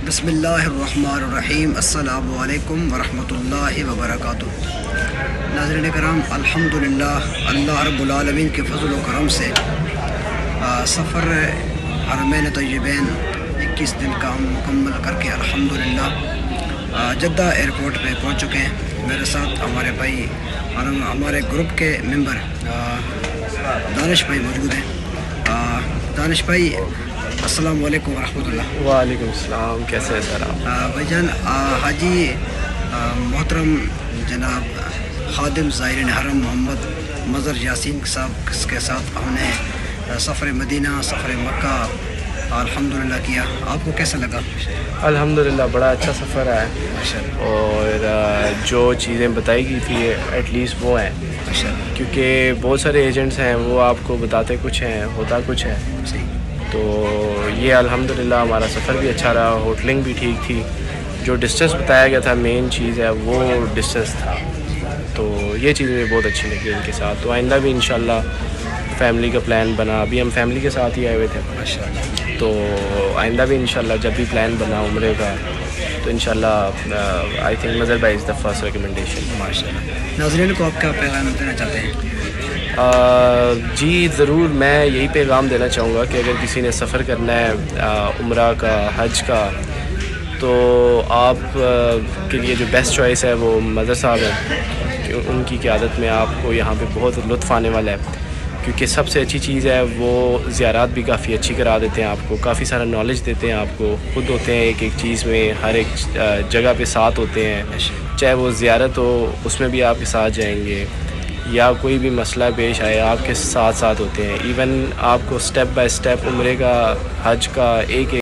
بسم اللہ الرحمن الرحیم، السلام علیکم ورحمۃ اللہ وبرکاتہ۔ ناظرین کرام، الحمدللہ اللہ رب العالمین کے فضل و کرم سے سفر حرمین طیبین 21 دن کا ہم مکمل کر کے الحمدللہ جدہ ایئرپورٹ پہ پہنچ چکے ہیں۔ میرے ساتھ ہمارے بھائی ہمارے گروپ کے ممبر دانش بھائی موجود ہیں۔ دانش بھائی، السلام علیکم ورحمۃ اللہ۔ وعلیکم السلام، کیسے ہیں سر آپ؟ بھائی جان، حاجی محترم جناب خادم زائرین حرم محمد مظہر یاسین صاحب کے ساتھ ہم نے سفر مدینہ، سفر مکہ الحمدللہ کیا۔ آپ کو کیسا لگا؟ الحمدللہ بڑا اچھا سفر ہے، اور جو چیزیں بتائی گئی تھی ایٹ لیسٹ وہ ہیں، کیونکہ بہت سارے ایجنٹس ہیں وہ آپ کو بتاتے کچھ ہیں، ہوتا کچھ ہے۔ تو یہ الحمدللہ ہمارا سفر بھی اچھا رہا، ہوٹلنگ بھی ٹھیک تھی، جو ڈسٹینس بتایا گیا تھا مین چیز ہے وہ ڈسٹینس تھا، تو یہ چیز مجھے بہت اچھی لگی ان کے ساتھ۔ تو آئندہ بھی انشاءاللہ فیملی کا پلان بنا، ابھی ہم فیملی کے ساتھ ہی آئے ہوئے تھے، تو آئندہ بھی انشاءاللہ جب بھی پلان بنا عمرے کا تو انشاءاللہ آئی تھنک مظہر بھائی از دا فرسٹ ریکمنڈیشن۔ ماشاءاللہ۔ ناظرین کو آپ کیا پیغام دینا چاہتے ہیں؟ جی ضرور، میں یہی پیغام دینا چاہوں گا کہ اگر کسی نے سفر کرنا ہے عمرہ کا، حج کا، تو آپ کے لیے جو بیسٹ چوائس ہے وہ مظہر صاحب ہیں، ان کی قیادت میں آپ کو یہاں پہ بہت لطف آنے والا ہے، کیونکہ سب سے اچھی چیز ہے وہ زیارات بھی کافی اچھی کرا دیتے ہیں آپ کو، کافی سارا نالج دیتے ہیں آپ کو، خود ہوتے ہیں ایک ایک چیز میں، ہر ایک جگہ پہ ساتھ ہوتے ہیں، چاہے وہ زیارت ہو اس میں بھی آپ کے ساتھ جائیں گے، یا کوئی بھی مسئلہ پیش آئے آپ کے ساتھ ہوتے ہیں، ایون آپ کو سٹیپ بائی سٹیپ عمرے کا، حج کا ایک